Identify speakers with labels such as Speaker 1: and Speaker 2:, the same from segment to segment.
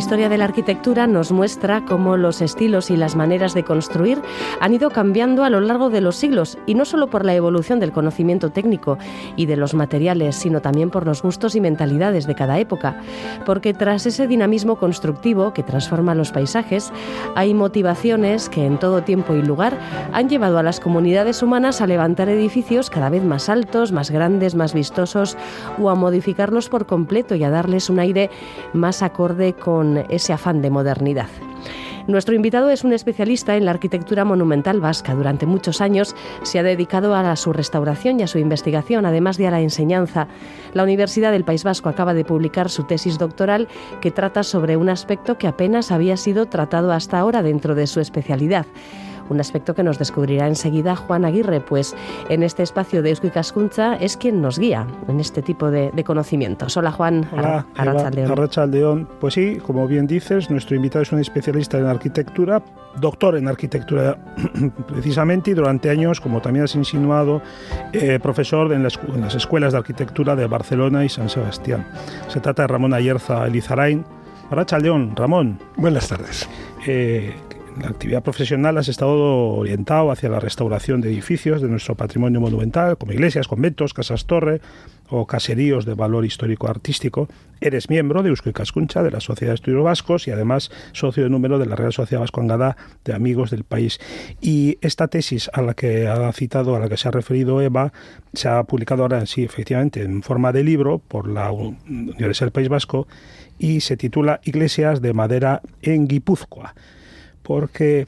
Speaker 1: historia de la arquitectura nos muestra cómo los estilos y las maneras de construir han ido cambiando a lo largo de los siglos, y no solo por la evolución del conocimiento técnico y de los materiales, sino también por los gustos y mentalidades de cada época. Porque tras ese dinamismo constructivo que transforma los paisajes, hay motivaciones que en todo tiempo y lugar han llevado a las comunidades humanas a levantar edificios cada vez más altos, más grandes, más vistosos, o a modificarlos por completo y a darles un aire más acorde con ese afán de modernidad. Nuestro invitado es un especialista en la arquitectura monumental vasca. Durante muchos años se ha dedicado a su restauración y a su investigación, además de a la enseñanza. La Universidad del País Vasco acaba de publicar su tesis doctoral, que trata sobre un aspecto que apenas había sido tratado hasta ahora dentro de su especialidad. Un aspecto que nos descubrirá enseguida Juan Aguirre, pues en este espacio de Eusko Ikaskuntza es quien nos guía en este tipo de conocimientos. Hola Juan.
Speaker 2: Hola, Arratsaldeon. Pues sí, como bien dices, nuestro invitado es un especialista en arquitectura, doctor en arquitectura precisamente, y durante años, como también has insinuado, profesor en las escuelas de arquitectura de Barcelona y San Sebastián. Se trata de Ramón Ayerza Elizarain. Arratsaldeon, Ramón.
Speaker 3: Buenas tardes.
Speaker 2: En la actividad profesional has estado orientado hacia la restauración de edificios de nuestro patrimonio monumental, como iglesias, conventos, casas-torre o caseríos de valor histórico-artístico. Eres miembro de Eusko Ikaskuntza, de la Sociedad de Estudios Vascos, y además socio de número de la Real Sociedad Vascongada de Amigos del País. Y esta tesis a la que ha citado, a la que se ha referido Eva, se ha publicado ahora, sí, efectivamente, en forma de libro por la Universidad del País Vasco, y se titula Iglesias de madera en Guipúzcoa. Porque,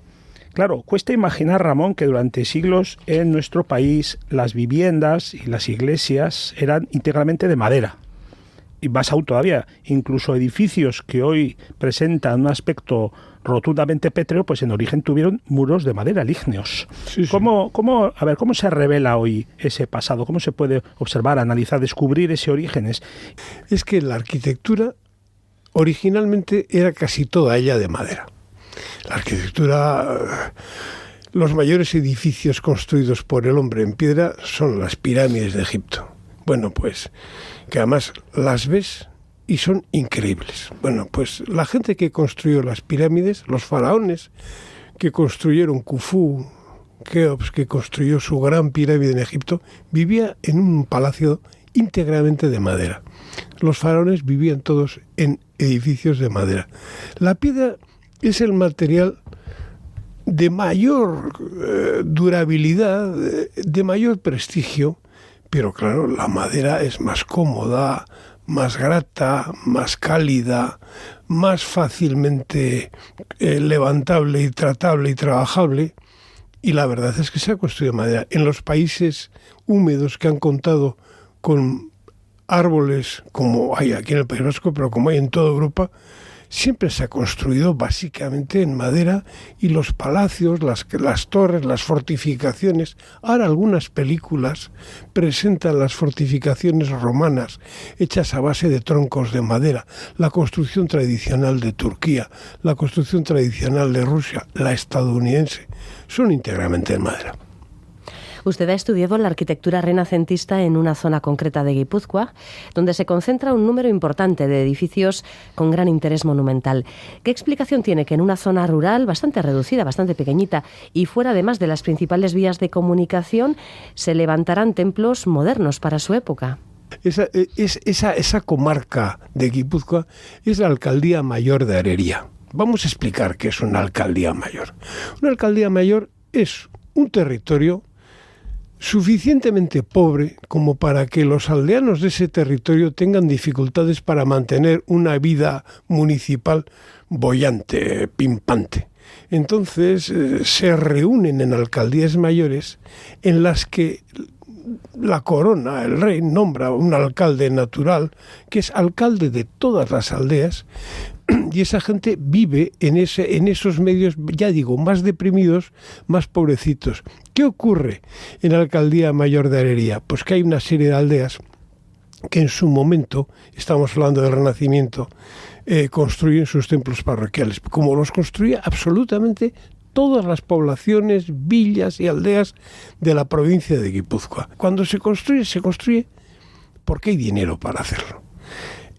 Speaker 2: claro, cuesta imaginar, Ramón, que durante siglos en nuestro país las viviendas y las iglesias eran íntegramente de madera. Y más aún todavía, incluso edificios que hoy presentan un aspecto rotundamente pétreo, pues en origen tuvieron muros de madera, ígneos. Sí, sí. ¿Cómo se revela hoy ese pasado? ¿Cómo se puede observar, analizar, descubrir ese origen?
Speaker 3: Es que la arquitectura originalmente era casi toda ella de madera. La arquitectura, los mayores edificios construidos por el hombre en piedra son las pirámides de Egipto. Bueno, pues, que además las ves y son increíbles. Bueno, pues la gente que construyó las pirámides, los faraones que construyeron Khufu, Keops, que construyó su gran pirámide en Egipto, vivía en un palacio íntegramente de madera. Los faraones vivían todos en edificios de madera. La piedra es el material de mayor durabilidad, de mayor prestigio, pero claro, la madera es más cómoda, más grata, más cálida, más fácilmente levantable y tratable y trabajable, y la verdad es que se ha construido madera. En los países húmedos que han contado con árboles, como hay aquí en el País Vasco, pero como hay en toda Europa, siempre se ha construido básicamente en madera, y los palacios, las torres, las fortificaciones. Ahora algunas películas presentan las fortificaciones romanas hechas a base de troncos de madera, la construcción tradicional de Turquía, la construcción tradicional de Rusia, la estadounidense, son íntegramente de madera.
Speaker 1: Usted ha estudiado la arquitectura renacentista en una zona concreta de Guipúzcoa, donde se concentra un número importante de edificios con gran interés monumental. ¿Qué explicación tiene que en una zona rural bastante reducida, bastante pequeñita, y fuera además de las principales vías de comunicación, se levantaran templos modernos para su época?
Speaker 3: Esa comarca de Guipúzcoa es la alcaldía mayor de Areria. Vamos a explicar qué es una alcaldía mayor. Una alcaldía mayor es un territorio suficientemente pobre como para que los aldeanos de ese territorio tengan dificultades para mantener una vida municipal boyante, pimpante. Entonces se reúnen en alcaldías mayores en las que la corona, el rey, nombra un alcalde natural, que es alcalde de todas las aldeas, y esa gente vive en esos medios, ya digo, más deprimidos, más pobrecitos. ¿Qué ocurre en la Alcaldía Mayor de Areria? Pues que hay una serie de aldeas que en su momento, estamos hablando del Renacimiento, construyen sus templos parroquiales, como los construía absolutamente todas las poblaciones, villas y aldeas de la provincia de Guipúzcoa. Cuando se construye porque hay dinero para hacerlo.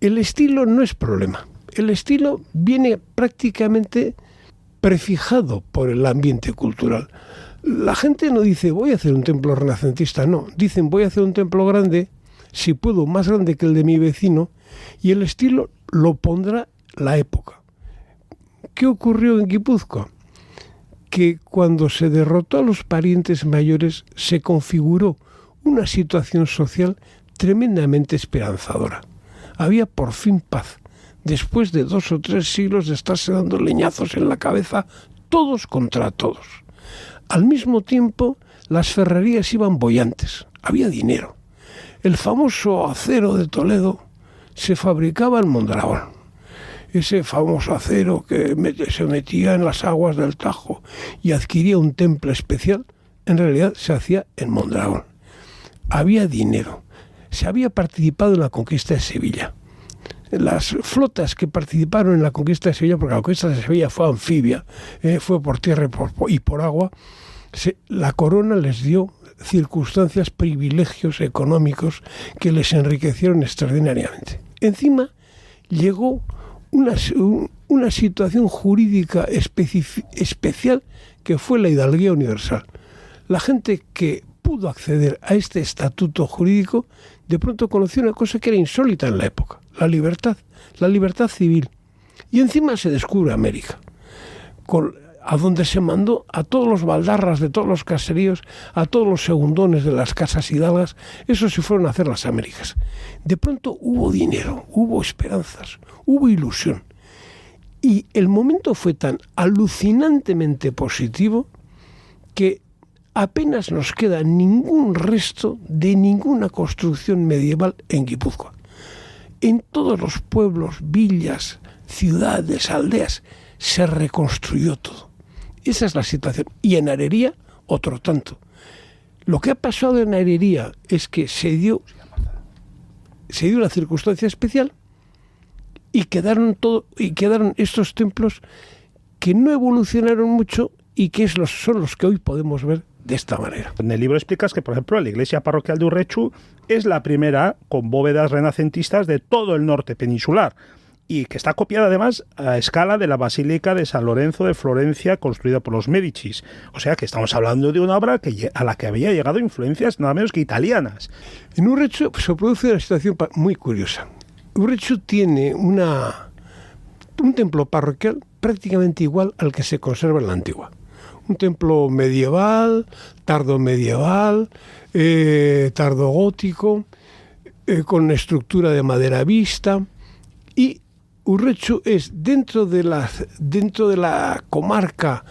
Speaker 3: El estilo no es problema. El estilo viene prácticamente prefijado por el ambiente cultural. La gente no dice voy a hacer un templo renacentista, no. Dicen voy a hacer un templo grande, si puedo más grande que el de mi vecino, y el estilo lo pondrá la época. ¿Qué ocurrió en Guipúzcoa? Que cuando se derrotó a los parientes mayores se configuró una situación social tremendamente esperanzadora. Había por fin paz, después de 2 o 3 siglos de estarse dando leñazos en la cabeza, todos contra todos. Al mismo tiempo, las ferrerías iban boyantes, había dinero. El famoso acero de Toledo se fabricaba en Mondragón. Ese famoso acero que se metía en las aguas del Tajo y adquiría un temple especial, en realidad se hacía en Mondragón. Había dinero. Se había participado en la conquista de Sevilla. Las flotas que participaron en la conquista de Sevilla, porque la conquista de Sevilla fue anfibia, fue por tierra y por agua, la corona les dio circunstancias, privilegios económicos que les enriquecieron extraordinariamente. Encima llegó una situación jurídica especial que fue la hidalguía universal. La gente que pudo acceder a este estatuto jurídico de pronto conoció una cosa que era insólita en la época, la libertad civil. Y encima se descubre América, a donde se mandó a todos los baldarras de todos los caseríos, a todos los segundones de las casas hidalgas, esos se fueron a hacer las Américas. De pronto hubo dinero, hubo esperanzas, hubo ilusión. Y el momento fue tan alucinantemente positivo que apenas nos queda ningún resto de ninguna construcción medieval en Guipúzcoa. En todos los pueblos, villas, ciudades, aldeas, se reconstruyó todo. Esa es la situación. Y en Arería, otro tanto. Lo que ha pasado en Arería es que se dio una circunstancia especial y quedaron estos templos que no evolucionaron mucho y que son los que hoy podemos ver de esta manera.
Speaker 2: En el libro explicas que, por ejemplo, la iglesia parroquial de Urrechu es la primera con bóvedas renacentistas de todo el norte peninsular, y que está copiada además a escala de la Basílica de San Lorenzo de Florencia, construida por los Médicis. O sea que estamos hablando de una obra a la que había llegado influencias nada menos que italianas.
Speaker 3: En Urrechu se produce una situación muy curiosa. Urrechu tiene un templo parroquial prácticamente igual al que se conserva en la antigua. Un templo medieval, tardomedieval, tardogótico, con estructura de madera vista, y Urrechu es dentro de la comarca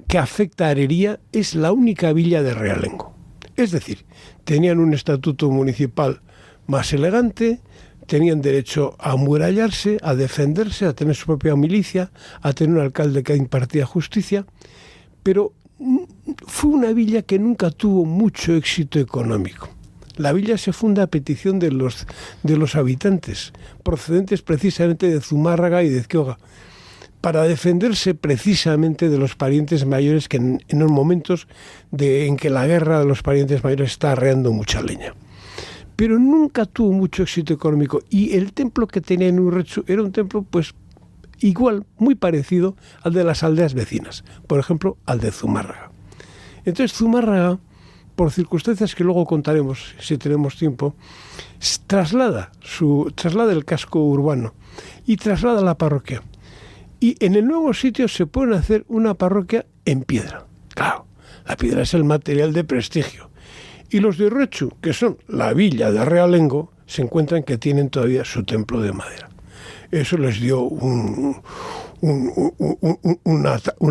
Speaker 3: que afecta a Arería, es la única villa de realengo. Es decir, tenían un estatuto municipal más elegante, tenían derecho a amurallarse, a defenderse, a tener su propia milicia, a tener un alcalde que impartía justicia, pero fue una villa que nunca tuvo mucho éxito económico. La villa se funda a petición de los habitantes, procedentes precisamente de Zumárraga y de Ezquioga, para defenderse precisamente de los parientes mayores que en los momentos en que la guerra de los parientes mayores está arreando mucha leña. Pero nunca tuvo mucho éxito económico, y el templo que tenía en Urrechu era un templo pues igual, muy parecido al de las aldeas vecinas, por ejemplo al de Zumárraga. Entonces Zumárraga, por circunstancias que luego contaremos si tenemos tiempo, traslada el casco urbano y traslada la parroquia. Y en el nuevo sitio se puede hacer una parroquia en piedra. Claro, la piedra es el material de prestigio. Y los de Urrechu, que son la villa de realengo, se encuentran que tienen todavía su templo de madera. Eso les dio un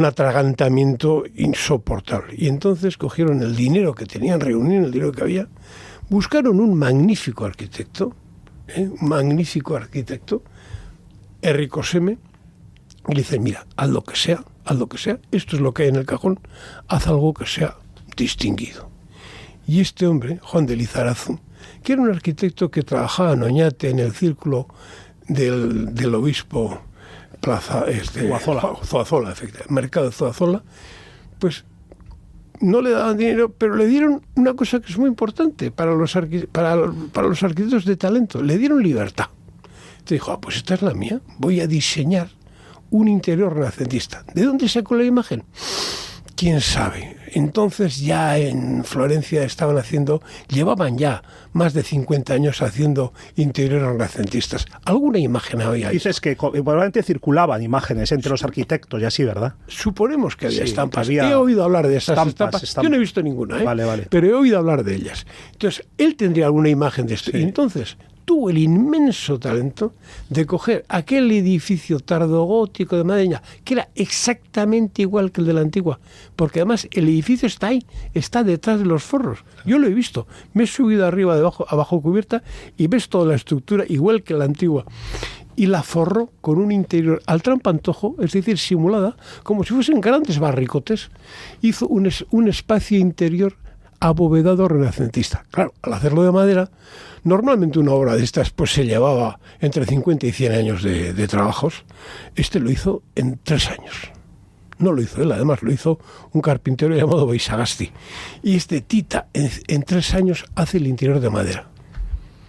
Speaker 3: atragantamiento insoportable. Y entonces cogieron el dinero que tenían reunido, el dinero que había, buscaron un magnífico arquitecto, Enrico Seme, y le dicen, mira, haz lo que sea, esto es lo que hay en el cajón, haz algo que sea distinguido. Y este hombre, Juan de Lizarazu, que era un arquitecto que trabajaba en Oñate, en el círculo del obispo Zuazola, efectivamente, mercado de Zuazola, pues no le daban dinero, pero le dieron una cosa que es muy importante para los arquitectos de talento, le dieron libertad. Te dijo, pues esta es la mía, voy a diseñar un interior renacentista. ¿De dónde sacó la imagen? ¿Quién sabe? Entonces ya en Florencia llevaban ya más de 50 años haciendo interiores renacentistas. ¿Alguna imagen había ahí?
Speaker 2: Dices que probablemente circulaban imágenes entre los arquitectos y así, ¿verdad?
Speaker 3: Suponemos que había estampas.
Speaker 2: Había
Speaker 3: he oído hablar de esas estampas. Yo no he visto ninguna,
Speaker 2: Vale.
Speaker 3: Pero he oído hablar de ellas. Entonces, él tendría alguna imagen de esto.
Speaker 2: Sí.
Speaker 3: Y entonces tuvo el inmenso talento de coger aquel edificio tardogótico de Madeña, que era exactamente igual que el de la antigua, porque además el edificio está ahí, está detrás de los forros. Yo lo he visto, me he subido arriba, abajo cubierta, y ves toda la estructura igual que la antigua. Y la forró con un interior al trampantojo, es decir, simulada, como si fuesen grandes barricotes. Hizo un espacio interior abovedado renacentista. Claro, al hacerlo de madera, normalmente una obra de estas pues se llevaba entre 50 y 100 años de trabajos. Este lo hizo en 3 años. No lo hizo él, además lo hizo un carpintero llamado Beisagasti. Y este Tita en 3 años hace el interior de madera.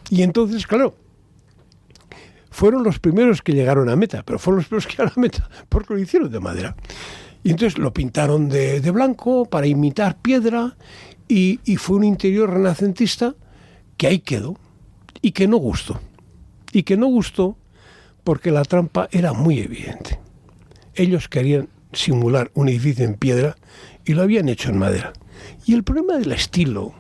Speaker 3: Y entonces, claro, fueron los primeros que llegaron a meta, pero fueron los primeros que llegaron a meta porque lo hicieron de madera. Y entonces lo pintaron de blanco para imitar piedra. Y fue un interior renacentista que ahí quedó y que no gustó. Y que no gustó porque la trampa era muy evidente. Ellos querían simular un edificio en piedra y lo habían hecho en madera. Y el problema del estilo,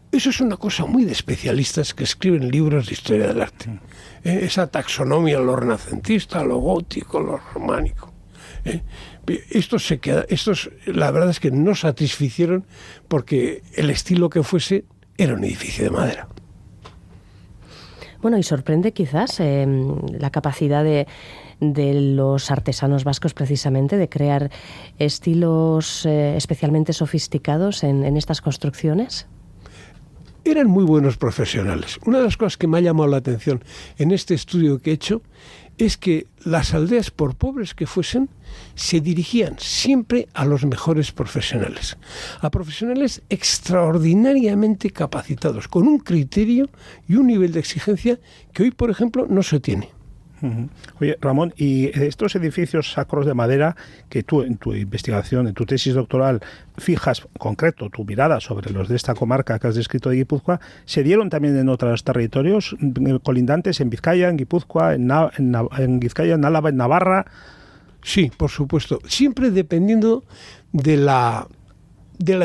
Speaker 3: eso es una cosa muy de especialistas que escriben libros de historia del arte. Esa taxonomía, lo renacentista, lo gótico, lo románico. Estos la verdad es que no satisficieron porque el estilo que fuese era un edificio de madera.
Speaker 1: Bueno, y sorprende quizás la capacidad de los artesanos vascos precisamente de crear estilos especialmente sofisticados en estas construcciones.
Speaker 3: Eran muy buenos profesionales. Una de las cosas que me ha llamado la atención en este estudio que he hecho es que las aldeas, por pobres que fuesen, se dirigían siempre a los mejores profesionales, a profesionales extraordinariamente capacitados, con un criterio y un nivel de exigencia que hoy, por ejemplo, no se tiene.
Speaker 2: Oye, Ramón, y estos edificios sacros de madera que tú en tu investigación, en tu tesis doctoral, fijas concreto tu mirada sobre los de esta comarca que has descrito de Guipúzcoa, ¿se dieron también en otros territorios colindantes, en Vizcaya, en Guipúzcoa, en Vizcaya, en Álava, en Navarra?
Speaker 3: Sí, por supuesto, siempre dependiendo de la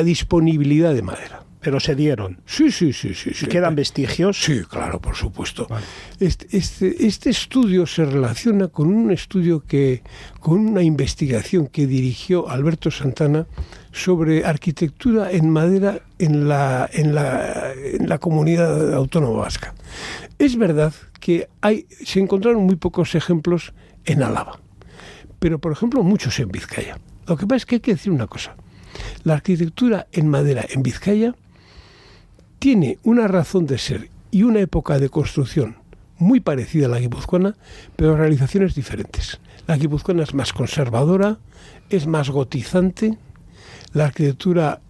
Speaker 3: disponibilidad de madera.
Speaker 2: Pero se dieron.
Speaker 3: Sí.
Speaker 2: ¿Y quedan vestigios?
Speaker 3: Sí, claro, por supuesto.
Speaker 2: Vale.
Speaker 3: Este estudio se relaciona con con una investigación que dirigió Alberto Santana sobre arquitectura en madera en la comunidad autónoma vasca. Es verdad que se encontraron muy pocos ejemplos en Álava, pero por ejemplo muchos en Vizcaya. Lo que pasa es que hay que decir una cosa. La arquitectura en madera en Vizcaya tiene una razón de ser y una época de construcción muy parecida a la guipuzcoana, pero realizaciones diferentes. La guipuzcoana es más conservadora, es más gotizante, la arquitectura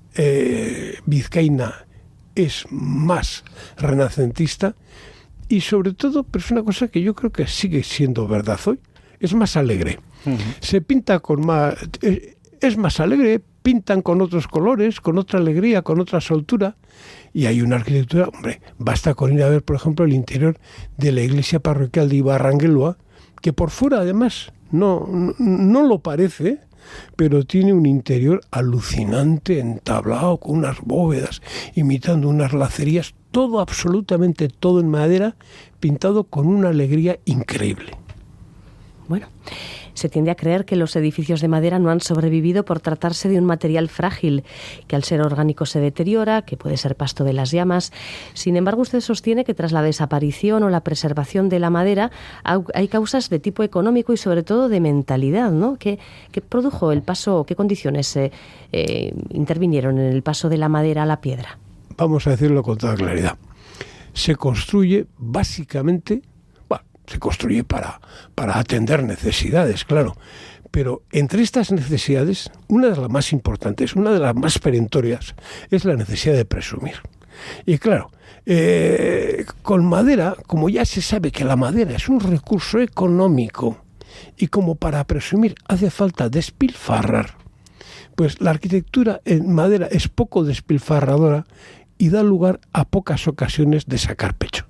Speaker 3: vizcaína es más renacentista y sobre todo, pero es una cosa que yo creo que sigue siendo verdad hoy, es más alegre. Uh-huh. Se pinta con más... es más alegre, pintan con otros colores, con otra alegría, con otra soltura. Y hay una arquitectura, hombre, basta con ir a ver, por ejemplo, el interior de la iglesia parroquial de Ibarranguelua, que por fuera, además, no lo parece, pero tiene un interior alucinante, entablado, con unas bóvedas, imitando unas lacerías, todo, absolutamente todo en madera, pintado con una alegría increíble.
Speaker 1: Bueno, se tiende a creer que los edificios de madera no han sobrevivido por tratarse de un material frágil, que al ser orgánico se deteriora, que puede ser pasto de las llamas. Sin embargo, usted sostiene que tras la desaparición o la preservación de la madera hay causas de tipo económico y sobre todo de mentalidad, ¿no? ¿Qué produjo el paso, qué condiciones intervinieron en el paso de la madera a la piedra?
Speaker 3: Vamos a decirlo con toda claridad. Se construye básicamente... Se construye para atender necesidades, claro. Pero entre estas necesidades, una de las más importantes, una de las más perentorias, es la necesidad de presumir. Y claro, con madera, como ya se sabe que la madera es un recurso económico y como para presumir hace falta despilfarrar, pues la arquitectura en madera es poco despilfarradora y da lugar a pocas ocasiones de sacar pecho.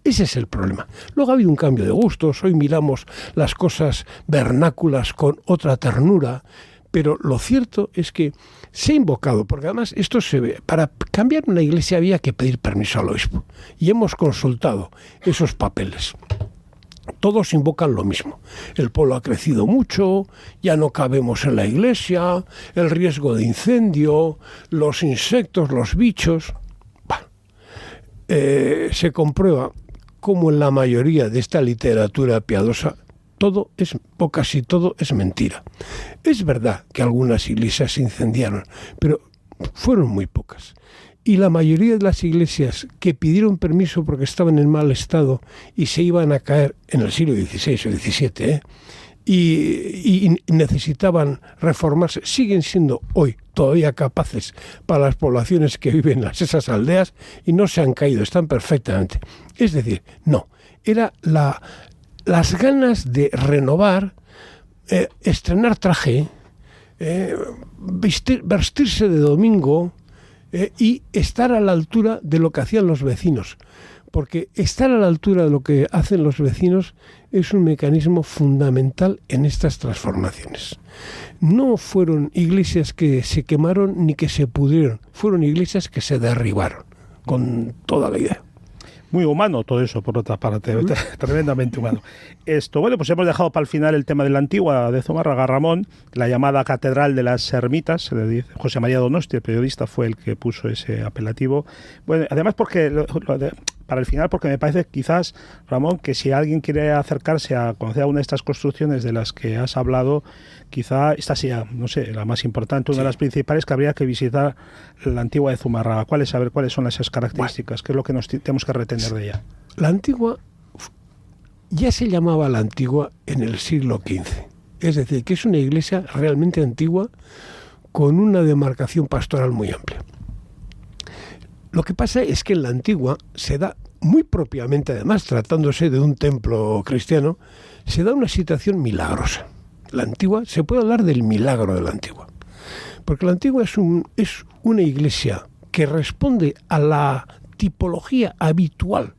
Speaker 3: Ese es el problema. Luego ha habido un cambio de gustos, hoy miramos las cosas vernáculas con otra ternura, pero lo cierto es que se ha invocado, porque además esto se ve, para cambiar una iglesia había que pedir permiso al obispo, y hemos consultado esos papeles. Todos invocan lo mismo. El pueblo ha crecido mucho, ya no cabemos en la iglesia, el riesgo de incendio, los insectos, los bichos. Bueno, se comprueba como en la mayoría de esta literatura piadosa, todo es, o casi todo es mentira. Es verdad que algunas iglesias se incendiaron, pero fueron muy pocas. Y la mayoría de las iglesias que pidieron permiso porque estaban en mal estado y se iban a caer en el siglo XVI o XVII, y necesitaban reformarse, siguen siendo hoy todavía capaces para las poblaciones que viven en esas aldeas y no se han caído, están perfectamente. Es decir, no, era las ganas de renovar, estrenar traje, vestirse de domingo, y estar a la altura de lo que hacían los vecinos. Porque estar a la altura de lo que hacen los vecinos es un mecanismo fundamental en estas transformaciones. No fueron iglesias que se quemaron ni que se pudrieron, fueron iglesias que se derribaron, con toda la idea.
Speaker 2: Muy humano todo eso, por otra parte, tremendamente humano. Bueno, pues hemos dejado para el final el tema de la Antigua de Zumárraga. Ramón, la llamada Catedral de las Ermitas, se le dice. José María Donosti, el periodista, fue el que puso ese apelativo. Bueno, además porque para el final, porque me parece quizás, Ramón, que si alguien quiere acercarse a conocer alguna de estas construcciones de las que has hablado, quizá esta sea, no sé, la más importante, una de las principales, que habría que visitar la Antigua de Zumárraga. ¿Cuáles son esas características? ¿Qué es lo que nos tenemos que retener de ella?
Speaker 3: La Antigua ya se llamaba la Antigua en el siglo XV. Es decir, que es una iglesia realmente antigua con una demarcación pastoral muy amplia. Lo que pasa es que en la Antigua se da, muy propiamente además, tratándose de un templo cristiano, se da una situación milagrosa. La Antigua, se puede hablar del milagro de la Antigua, porque la Antigua es una iglesia que responde a la tipología habitual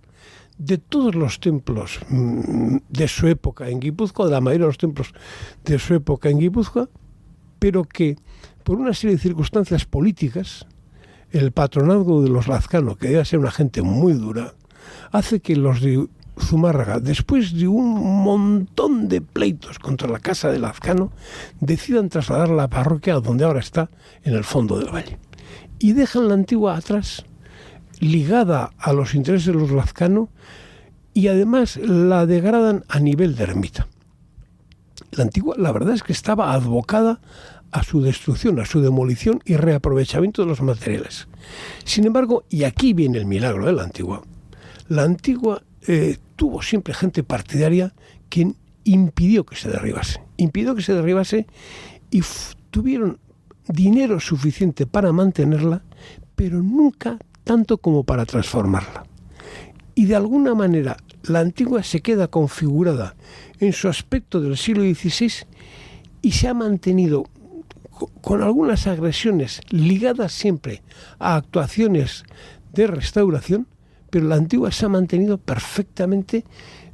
Speaker 3: de todos los templos de su época en Guipúzcoa, de la mayoría de los templos de su época en Guipúzcoa, pero que por una serie de circunstancias políticas, el patronazgo de los Lazcano, que debe ser una gente muy dura, hace que los de Zumárraga, después de un montón de pleitos contra la casa de Lazcano, decidan trasladar la parroquia a donde ahora está, en el fondo del valle. Y dejan la Antigua atrás, ligada a los intereses de los Lazcano, y además la degradan a nivel de ermita. La Antigua, la verdad es que estaba advocada a su destrucción, a su demolición y reaprovechamiento de los materiales. Sin embargo, y aquí viene el milagro de la Antigua tuvo siempre gente partidaria que impidió que se derribase y tuvieron dinero suficiente para mantenerla, pero nunca tanto como para transformarla. Y de alguna manera la Antigua se queda configurada en su aspecto del siglo XVI y se ha mantenido con algunas agresiones ligadas siempre a actuaciones de restauración, pero la Antigua se ha mantenido perfectamente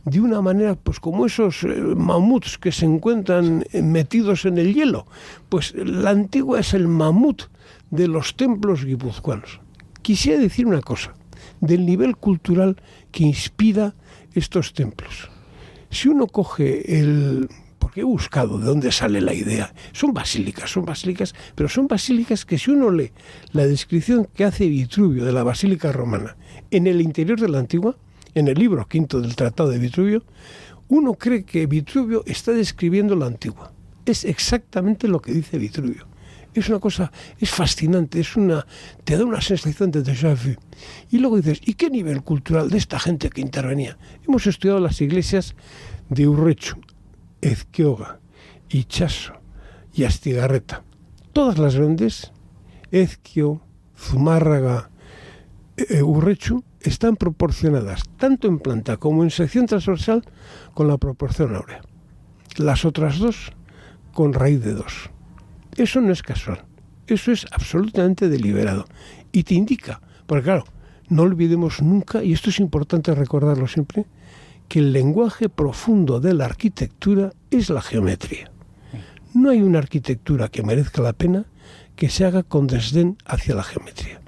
Speaker 3: de una manera, pues como esos mamuts que se encuentran metidos en el hielo. Pues la Antigua es el mamut de los templos guipuzcoanos. Quisiera decir una cosa, del nivel cultural que inspira estos templos. Si uno coge porque he buscado de dónde sale la idea. Son basílicas, pero son basílicas que si uno lee la descripción que hace Vitruvio de la Basílica Romana en el interior de la Antigua, en el libro quinto del Tratado de Vitruvio, uno cree que Vitruvio está describiendo la Antigua. Es exactamente lo que dice Vitruvio. Es una cosa, es fascinante, te da una sensación de déjà vu. Y luego dices, ¿y qué nivel cultural de esta gente que intervenía? Hemos estudiado las iglesias de Urrechu, Ezquioga, Itxaso y Astigarreta. Todas las grandes, Ezquio, Zumárraga, Urretxu están proporcionadas tanto en planta como en sección transversal con la proporción áurea. Las otras dos con raíz de 2. Eso no es casual, eso es absolutamente deliberado y te indica, porque claro, no olvidemos nunca, y esto es importante recordarlo siempre, que el lenguaje profundo de la arquitectura es la geometría. No hay una arquitectura que merezca la pena que se haga con desdén hacia la geometría.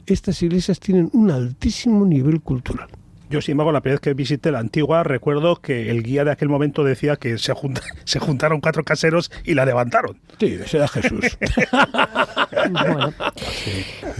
Speaker 3: Estas iglesias tienen un altísimo nivel cultural.
Speaker 2: Yo, sin embargo, la primera vez que visité la antigua, recuerdo que el guía de aquel momento decía que se juntaron 4 caseros y la levantaron.
Speaker 3: Sí, ese era Jesús.
Speaker 1: Bueno,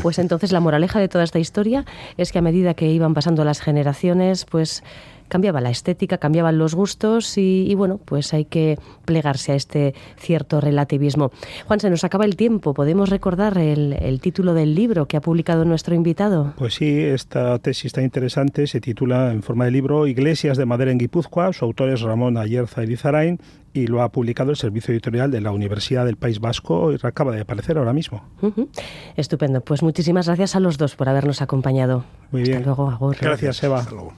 Speaker 1: pues entonces la moraleja de toda esta historia es que a medida que iban pasando las generaciones, pues cambiaba la estética, cambiaban los gustos y bueno, pues hay que plegarse a este cierto relativismo. Juan, se nos acaba el tiempo. ¿Podemos recordar el título del libro que ha publicado nuestro invitado?
Speaker 2: Pues sí, esta tesis tan interesante se titula en forma de libro Iglesias de madera en Guipúzcoa. Su autor es Ramón Ayerza Elizarain y lo ha publicado el Servicio Editorial de la Universidad del País Vasco y acaba de aparecer ahora mismo.
Speaker 1: Estupendo. Pues muchísimas gracias a los dos por habernos acompañado.
Speaker 2: Muy bien.
Speaker 1: Hasta luego, agur.
Speaker 2: Gracias, Eva.
Speaker 3: Hasta luego.